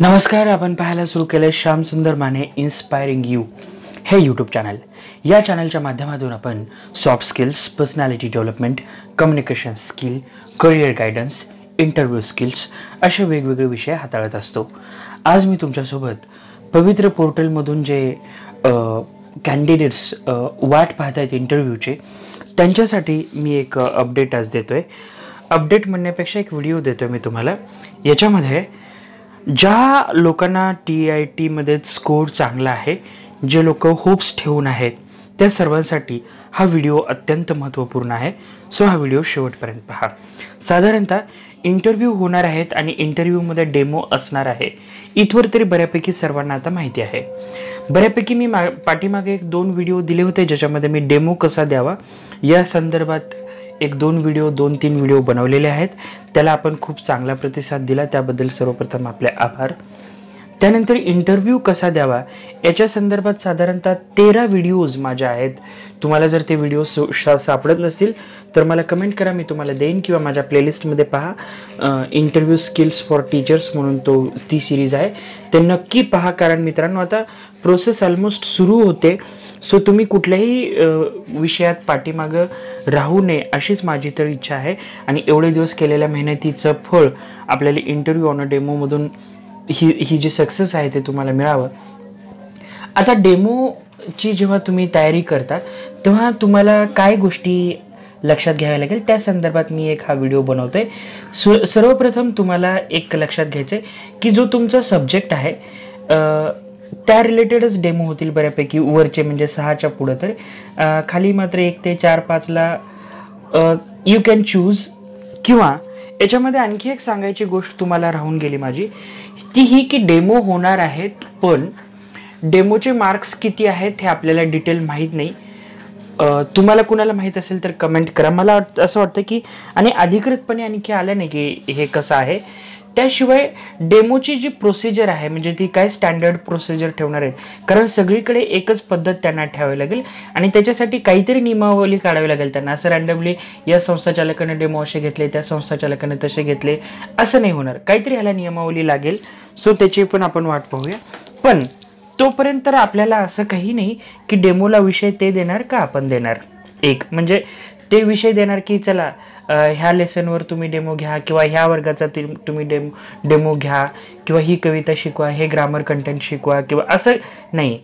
नमस्कार, आपण पाहायला सुरू केले श्याम सुंदर माने इन्स्पायरिंग यू हे यूट्यूब चॅनल. या चॅनलच्या माध्यमातून आपण soft skills, personality development, communication skill, career guidance, interview skills असे वेगवेगळे विषय हाताळत असतो. आज मी तुमच्यासोबत पवित्र पोर्टलमधून जे कॅन्डिडेट्स वाट पाहत आहेत इंटरव्ह्यूचे, त्यांच्यासाठी मी एक अपडेट आज देतो आहे. अपडेट म्हणण्यापेक्षा एक व्हिडिओ देतो आहे मी तुम्हाला. याच्यामध्ये ज्या लोकांना TITमध्ये स्कोर चांगला आहे, जे लोक होप्स ठेवून आहेत, त्या सर्वांसाठी हा व्हिडिओ अत्यंत महत्त्वपूर्ण आहे. सो हा व्हिडिओ शेवटपर्यंत पहा. साधारणतः इंटरव्ह्यू होणार आहेत आणि इंटरव्ह्यूमध्ये डेमो असणार आहे, इथवर तरी बऱ्यापैकी सर्वांना आता माहिती आहे. बऱ्यापैकी मी पाठीमागे 1-2 व्हिडिओ दिले होते, ज्याच्यामध्ये मी डेमो कसा द्यावा या संदर्भात 1-2 व्हिडिओ, 2-3 व्हिडिओ बनवलेले आहेत. त्याला आपण खूप चांगला प्रतिसाद दिला, त्याबद्दल सर्वप्रथम आपले आभार. त्यानंतर इंटरव्ह्यू कसा द्यावा याच्या संदर्भात साधारणतः 13 व्हिडिओज माझ्या आहेत. तुम्हाला जर ते व्हिडिओ सापडत नसतील तर मला कमेंट करा, मी तुम्हाला देईन, किंवा माझ्या प्लेलिस्टमध्ये पहा. इंटरव्ह्यू स्किल्स फॉर टीचर्स म्हणून ती सिरीज आहे, ते नक्की पहा. कारण मित्रांनो, आता प्रोसेस ऑलमोस्ट सुरू होते. सो तुम्ही कुठल्याही विषयात पाठीमागं राहू नये अशीच माझी तर इच्छा आहे. आणि एवढे दिवस केलेल्या मेहनतीचं फळ आपल्याला इंटरव्ह्यू ऑन डेमोमधून ही जी सक्सेस आहे ते तुम्हाला मिळावं. आता डेमोची जेव्हा तुम्ही तयारी करता तेव्हा तुम्हाला काय गोष्टी लक्षात घ्याव्या लागेल, त्या संदर्भात मी हा व्हिडिओ बनवतोय. सर्वप्रथम तुम्हाला एक लक्षात घ्यायचं आहे की जो तुमचा सब्जेक्ट आहे त्या रिलेटेडच डेमो होतील बऱ्यापैकी. वरचे म्हणजे 6च्या पुढं, तर खाली मात्र 1 ते 4-5ला यू कॅन चूज. किंवा याच्यामध्ये आणखी एक सांगायची गोष्ट तुम्हाला राहून गेली माझी, ती ही की डेमो होणार आहेत, पण डेमोचे मार्क्स किती आहेत हे आपल्याला डिटेल माहीत नाही. तुम्हाला कुणाला माहीत असेल तर कमेंट करा. मला असं वाटतं की आणि अधिकृतपणे आणखी आलं नाही की हे कसं आहे. त्याशिवाय डेमोची जी प्रोसिजर आहे, म्हणजे ती काय स्टँडर्ड प्रोसिजर ठेवणार आहेत, कारण सगळीकडे एकच पद्धत त्यांना ठेवावी लागेल आणि त्याच्यासाठी काहीतरी नियमावली काढावी लागेल त्यांना. असं रँडमली या संस्थाचालकाने डेमो असे घेतले, त्या संस्थाचालकाने तसे घेतले, असं नाही होणार. काहीतरी ह्याला नियमावली लागेल. सो त्याची पण आपण वाट पाहूया. पण तोपर्यंत तर आपल्याला असं काही नाही की डेमोला विषय ते देणार का आपण देणार. एक म्हणजे ते विषय देणार की चला ह्या लेसनवर तुम्ही डेमो घ्या, किंवा ह्या वर्गाचा तुम्ही डेमो घ्या, किंवा ही कविता शिकवा, हे ग्रामर कंटेंट शिकवा, किंवा असं नाही.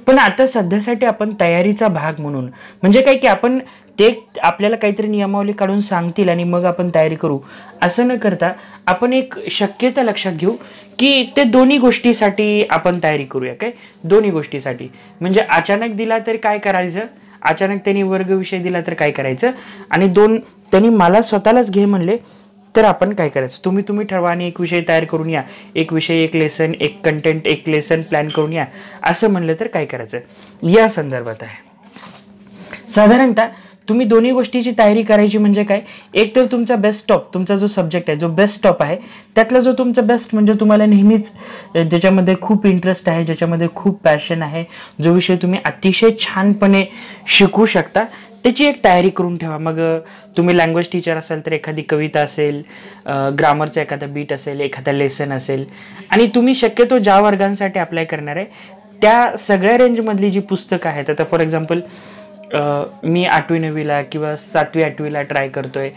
पण आता सध्यासाठी आपण तयारीचा भाग म्हणून, म्हणजे काय की आपण ते आपल्याला काहीतरी नियमावली काढून सांगतील आणि मग आपण तयारी करू, असं न करता आपण एक शक्यता लक्षात घेऊ की ते दोन्ही गोष्टीसाठी आपण तयारी करूया. काय दोन्ही गोष्टीसाठी म्हणजे अचानक दिला तर काय करायचं, अचानक त्यांनी वर्ग विषय दिला तर काय करायचं, आणि त्यांनी मला स्वतःलाच घे म्हणले तर आपण काय करायचं. तुम्ही ठरवा आणि एक विषय तयार करून या, एक विषय, एक लेसन, एक कंटेंट, एक लेसन प्लॅन करून या, असं म्हणलं तर काय करायचं या संदर्भात आहे. साधारणतः तुम्ही दोन्ही गोष्टीची तयारी करायची म्हणजे काय, एक तर तुमचा बेस्ट टॉप, तुमचा जो सब्जेक्ट आहे, जो बेस्ट टॉप आहे, त्यातला जो तुमचा बेस्ट म्हणजे तुम्हाला नेहमीच ज्याच्यामध्ये खूप इंटरेस्ट आहे, ज्याच्यामध्ये खूप पॅशन आहे, जो विषय तुम्ही अतिशय छानपणे शिकू शकता, त्याची एक तयारी करून ठेवा. मग तुम्ही लँग्वेज टीचर असाल तर एखादी कविता असेल, ग्रामरचा एखादा बीट असेल, एखादा लेसन असेल, आणि तुम्ही शक्यतो ज्या वर्गांसाठी अप्लाय करणार आहे त्या सगळ्या रेंजमधली जी पुस्तकं आहेत, आता फॉर एक्झाम्पल मी 8वी-9वीला किंवा 7वी-8वीला ट्राय करतोय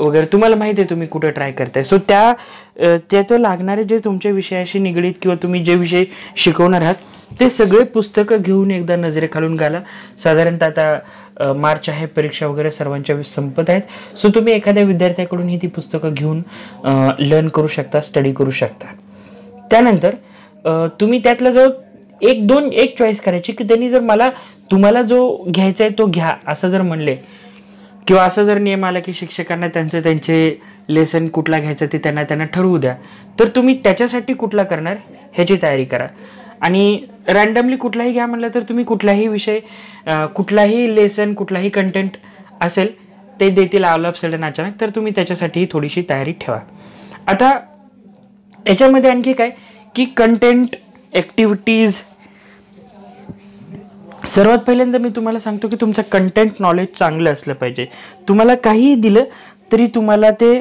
वगैरे, तुम्हाला माहिती आहे तुम्ही कुठं ट्राय करताय. सो त्यात लागणारे जे तुमच्या विषयाशी निगडीत किंवा तुम्ही जे विषय शिकवणार आहात ते सगळे पुस्तकं घेऊन एकदा नजरेखालून घाला. साधारणतः आता मार्च आहे, परीक्षा वगैरे सर्वांच्या संपत आहेत. सो तुम्ही एखाद्या विद्यार्थ्याकडून ती पुस्तकं घेऊन लर्न करू शकता, स्टडी करू शकता. त्यानंतर तुम्ही त्यातला जो एक चॉईस करायची की त्यांनी जर तुम्हाला जो घ्यायचा आहे तो घ्या असं जर म्हणले, किंवा असं जर नियम आला की शिक्षकांना त्यांचे लेसन कुठला घ्यायचं ते त्यांना ठरवू द्या, तर तुम्ही त्याच्यासाठी कुठला करणार ह्याची तयारी करा. आणि रँडमली कुठलाही घ्या म्हटलं तर तुम्ही कुठलाही विषय, कुठलाही लेसन, कुठलाही कंटेंट असेल ते देतील ऑल ऑफ सडन अचानक, तर तुम्ही त्याच्यासाठी थोडीशी तयारी ठेवा. आता याच्यामध्ये आणखी काय की कंटेंट, ॲक्टिव्हिटीज, सर्वात पहिल्यांदा मी तुम्हाला सांगतो की तुमचं कंटेंट नॉलेज चांगलं असलं पाहिजे. तुम्हाला काहीही दिलं तरी तुम्हाला ते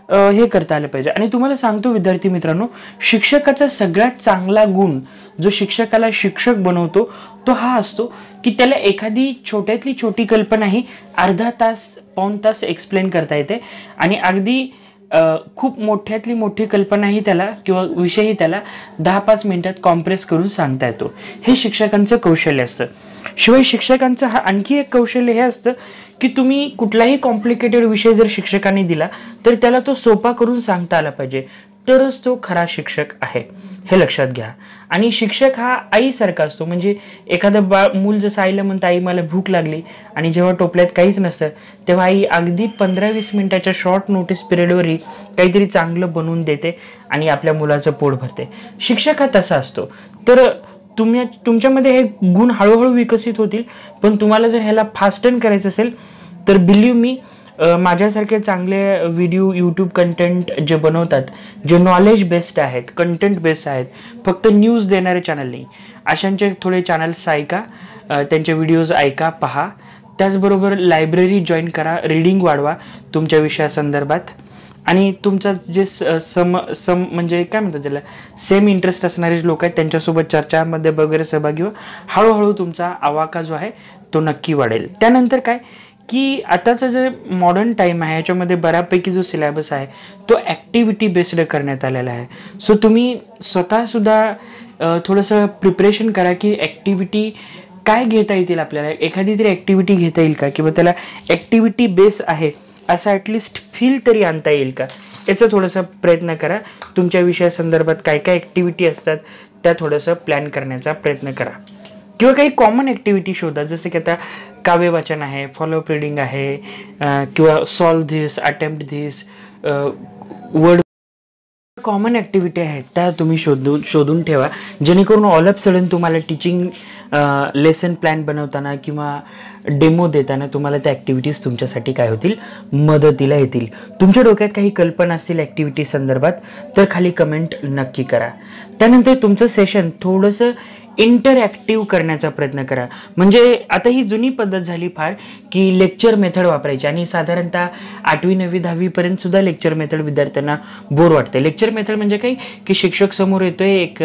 हे करता आलं पाहिजे. आणि तुम्हाला सांगतो विद्यार्थी मित्रांनो, शिक्षकाचा सगळ्यात चांगला गुण जो शिक्षकाला शिक्षक बनवतो तो हा असतो की त्याला एखादी छोट्यातली छोटी कल्पना ही अर्धा तास पाऊण तास एक्सप्लेन करता येते आणि अगदी खूप मोठ्यातली मोठी कल्पनाही त्याला किंवा विषयही त्याला 10-5 मिनिटात कॉम्प्रेस करून सांगता येतो. हे शिक्षकांचं कौशल्य असतं. शिवाय शिक्षकांचं हा आणखी एक कौशल्य हे असतं की तुम्ही कुठलाही कॉम्प्लिकेटेड विषय जर शिक्षकांनी दिला तर त्याला तो सोपा करून सांगता आला पाहिजे, तरच तो खरा शिक्षक आहे, हे लक्षात घ्या. आणि शिक्षक हा आईसारखा असतो. म्हणजे एखादं मूल जसं आईला म्हणतं आई मला भूक लागली आणि जेव्हा टोपल्यात काहीच नसतं तेव्हा आई अगदी 15-20 मिनिटाच्या शॉर्ट नोटीस पिरियडवरही काहीतरी चांगलं बनवून देते आणि आपल्या मुलाचं पोट भरते. शिक्षक हा तसा असतो. तर तुमच्यामध्ये हे गुण हळूहळू विकसित होतील. पण तुम्हाला जर ह्याला फास्टन करायचं असेल तर बिलीव्ह मी, माझ्यासारखे चांगले व्हिडिओ यूट्यूब कंटेंट जे बनवतात, जे नॉलेज बेस्ड आहेत, कंटेंट बेस्ड आहेत, फक्त न्यूज देणारे चॅनल नाही, अशांचे थोडे चॅनल्स ऐका, त्यांचे व्हिडिओज ऐका, पहा. त्याचबरोबर लायब्ररी जॉईन करा, रीडिंग वाढवा तुमच्या विषयासंदर्भात. आणि तुमचा जे म्हणजे काय म्हणतात त्याला, सेम इंटरेस्ट असणारे लोक आहेत त्यांच्यासोबत चर्चामध्ये वगैरे सहभागी व्हा. हळूहळू तुमचा आवाका जो आहे तो नक्की वाढेल. त्यानंतर काय की आताचं जे मॉडर्न टाईम आहे याच्यामध्ये बऱ्यापैकी जो सिलेबस आहे तो ॲक्टिव्हिटी बेस्ड करण्यात आलेला आहे. सो तुम्ही स्वतःसुद्धा थोडंसं प्रिपरेशन करा की ॲक्टिव्हिटी काय घेता येतील आपल्याला, एखादी तरी ॲक्टिव्हिटी घेता येईल का, किंवा त्याला ॲक्टिव्हिटी बेस आहे असं ॲटलिस्ट फील तरी आणता येईल का, याचा थोडासा प्रयत्न करा. तुमच्या विषयासंदर्भात काय काय ॲक्टिव्हिटी असतात त्या थोडंसं प्लॅन करण्याचा प्रयत्न करा. किंवा काही कॉमन ॲक्टिव्हिटी शोधा, जसं की आता काव्य वाचन आहे, फॉलोअप रीडिंग आहे, किंवा solve this, attempt this, word. Common activity आहेत त्या तुम्ही शोधून ठेवा, जेणेकरून ऑल ऑफ सडन तुम्हाला टीचिंग लेसन प्लॅन बनवताना किंवा डेमो देताना तुम्हाला त्या ॲक्टिव्हिटीज तुमच्यासाठी काय होतील, मदतीला येतील. तुमच्या डोक्यात काही कल्पना असतील ॲक्टिव्हिटी संदर्भात तर खाली कमेंट नक्की करा. त्यानंतर तुमचं सेशन थोडंसं इंटरॅक्टिव्ह करण्याचा प्रयत्न करा. म्हणजे आता ही जुनी पद्धत झाली फार की लेक्चर मेथड वापरायची, आणि साधारणतः 8वी 9वी 10वीपर्यंत सुद्धा लेक्चर मेथड विद्यार्थ्यांना बोर वाटते. लेक्चर मेथड म्हणजे काय की शिक्षक समोर येतोय, एक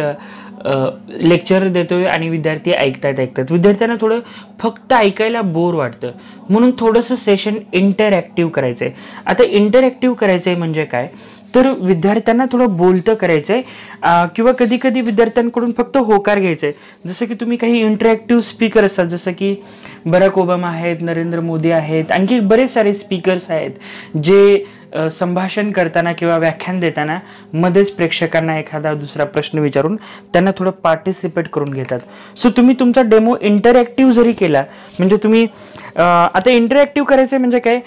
लेक्चर देतोय आणि विद्यार्थी ऐकतात. विद्यार्थ्यांना थोडं फक्त ऐकायला बोर वाटतं, म्हणून थोडंसं सेशन इंटरॅक्टिव्ह करायचं आहे. आता इंटरॅक्टिव्ह करायचं आहे म्हणजे काय तर विद्यार्थ्यांना थोडं बोलतं करायचं आहे, किंवा कधी कधी विद्यार्थ्यांकडून फक्त होकार घ्यायचं आहे. जसं की तुम्ही काही इंटरॅक्टिव्ह स्पीकर असतात, जसं की बराक ओबामा आहेत, नरेंद्र मोदी आहेत, आणखी बरेच सारे स्पीकर्स आहेत जे संभाषण करताना किंवा व्याख्यान देताना मध्येच प्रेक्षकांना एखादा दुसरा प्रश्न विचारून त्यांना थोडं पार्टिसिपेट करून घेतात. सो तुम्ही तुमचा डेमो इंटरॅक्टिव्ह जरी केला, म्हणजे तुम्ही आता इंटरॅक्टिव्ह करायचं म्हणजे काय,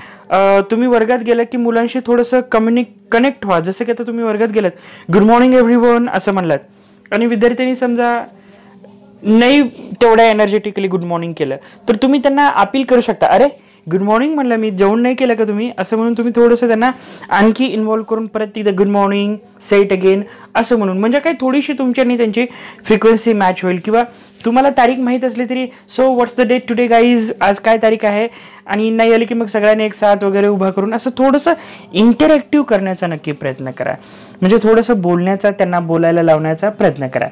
तुम्ही वर्गात गेला की मुलांशी थोडंसं कनेक्ट व्हा. जसं की आता तुम्ही वर्गात गेलात, गुड मॉर्निंग एव्हरीवन असं म्हणलात, आणि विद्यार्थ्यांनी समजा नाही तेवढ्या एनर्जेटिकली गुड मॉर्निंग केलं, तर तुम्ही त्यांना अपील करू शकता, अरे गुड मॉर्निंग म्हणलं मी, जेवण नाही केलं का तुम्ही, असं म्हणून तुम्ही थोडंसं त्यांना आणखी इन्व्हॉल्व करून परत तिथं good morning say it again असं म्हणून, म्हणजे काय थोडीशी तुमच्यानी त्यांची फ्रिक्वेन्सी मॅच होईल. किंवा तुम्हाला तारीख माहीत असली तरी so what's the date today guys, आज काय तारीख आहे, आणि नाही आली की मग सगळ्यांनी एक साथ वगैरे उभा करून असं थोडंसं इंटरॅक्टिव्ह करण्याचा नक्की प्रयत्न करा. म्हणजे थोडंसं बोलण्याचा, त्यांना बोलायला लावण्याचा प्रयत्न करा.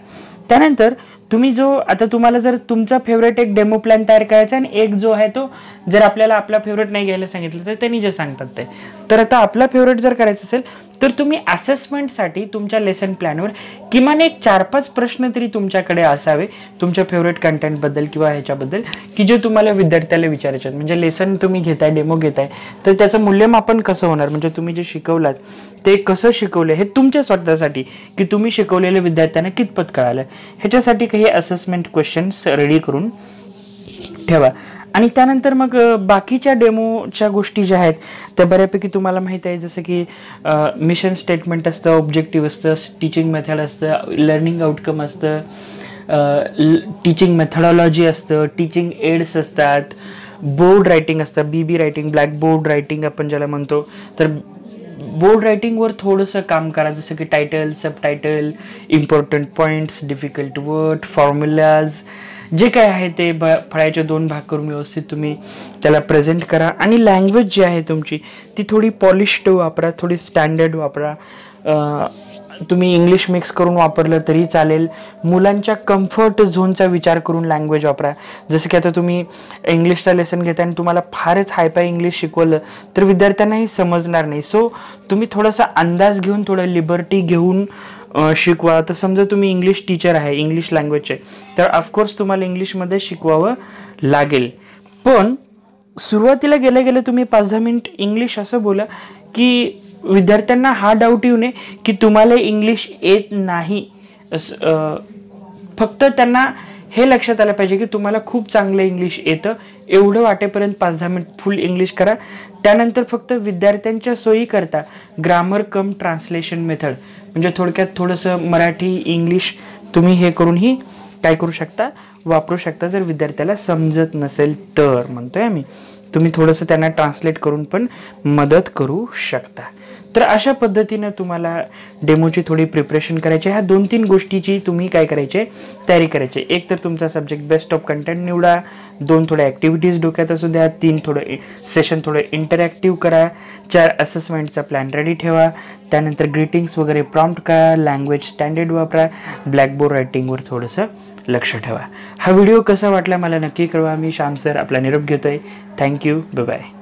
त्यानंतर तुम्ही जो आता तुम्हाला जर तुमचा फेवरेट एक डेमो प्लॅन तयार करायचा आणि एक जो आहे तो जर आपल्याला आपला फेवरेट नाही घ्यायला सांगितलं तर त्यांनी जे सांगतात ते, तर आता आपला फेवरेट जर करायचं असेल तर तुम्ही असेसमेंटसाठी तुमच्या लेसन प्लॅनवर किमान एक 4-5 प्रश्न तरी तुमच्याकडे असावे तुमच्या फेवरेट कंटेंटबद्दल किंवा ह्याच्याबद्दल की जे तुम्हाला विद्यार्थ्याला विचारायचे आहेत. म्हणजे लेसन तुम्ही घेताय, डेमो घेताय, तर त्याचं मूल्यमापन कसं होणार, म्हणजे तुम्ही जे शिकवलात ते कसं शिकवलं हे तुमच्या स्वतःसाठी, की तुम्ही शिकवलेले विद्यार्थ्यांना कितपत कळालं, ह्याच्यासाठी काही असेसमेंट क्वेश्चन्स रेडी करून ठेवा. आणि त्यानंतर मग बाकीच्या डेमोच्या गोष्टी ज्या आहेत त्या बऱ्यापैकी तुम्हाला माहीत आहे, जसं की मिशन स्टेटमेंट असतं, ऑब्जेक्टिव्ह असतं, टीचिंग मेथड असतं, लर्निंग आउटकम असतं, टीचिंग मेथडॉलॉजी असतं, टीचिंग एड्स असतात, बोर्ड रायटिंग असतं, BB writing, black board writing आपण ज्याला म्हणतो. तर बोर्ड रायटिंगवर थोडंसं काम करा, जसं की title, subtitle, important points, difficult word, formulas, जे काय आहे ते फळ्याचे 2 भाग करून व्यवस्थित तुम्ही त्याला प्रेझेंट करा. आणि लँग्वेज जी आहे तुमची ती थोडी पॉलिश्ड वापरा, थोडी स्टँडर्ड वापरा. तुम्ही इंग्लिश मिक्स करून वापरलं तरी चालेल. मुलांच्या कम्फर्ट झोनचा विचार करून लँग्वेज वापरा. जसं की आता तुम्ही इंग्लिशचा लेसन घेता आणि तुम्हाला फारच हायफाय इंग्लिश शिकवलं तर विद्यार्थ्यांनाही समजणार नाही. सो तुम्ही थोडासा अंदाज घेऊन, थोडं लिबर्टी घेऊन शिकवा. तर समजा तुम्ही इंग्लिश टीचर आहे, इंग्लिश लँग्वेजचे, तर ऑफकोर्स तुम्हाला इंग्लिशमध्ये शिकवावं लागेल. पण सुरुवातीला गेल्या तुम्ही 5-10 मिनिट इंग्लिश असं बोला की विद्यार्थ्यांना हा डाऊट येऊ नये की तुम्हाला इंग्लिश येत नाही. फक्त त्यांना हे लक्षात आलं पाहिजे की तुम्हाला खूप चांगलं इंग्लिश येतं. एवढं वाटेपर्यंत 5-10 मिनिट फुल इंग्लिश करा. त्यानंतर फक्त विद्यार्थ्यांच्या सोयी करता ग्रामर कम ट्रान्सलेशन मेथड, म्हणजे थोडक्यात थोडंसं मराठी इंग्लिश तुम्ही हे करूनही काय करू शकता, वापरू शकता. जर विद्यार्थ्याला समजत नसेल तर म्हणतोय आम्ही, तुम्ही थोडंसं त्यांना ट्रान्सलेट करून पण मदत करू शकता. तर अशा पद्धतीनं तुम्हाला डेमोची थोडी प्रिपरेशन करायची. ह्या 2-3 गोष्टीची तुम्ही काय करायचे, तयारी करायची. एक तर तुमचा सब्जेक्ट बेस्ट ऑफ कंटेंट निवडा, 2 थोड्या ॲक्टिव्हिटीज डोक्यात असू द्या, 3 थोडं सेशन थोडं इंटरॅक्टिव्ह करा, 4 असेसमेंटचा प्लॅन रेडी ठेवा, त्यानंतर ग्रीटिंग्स वगैरे प्रॉम्प्ट करा, लँग्वेज स्टँडर्ड वापरा, ब्लॅकबोर्ड रायटिंगवर थोडंसं लक्ष ठेवा. हा व्हिडिओ कसा वाटला मला नक्की कळवा. मी श्याम सर आपला निरोप घेतोय. थँक्यू. बाय.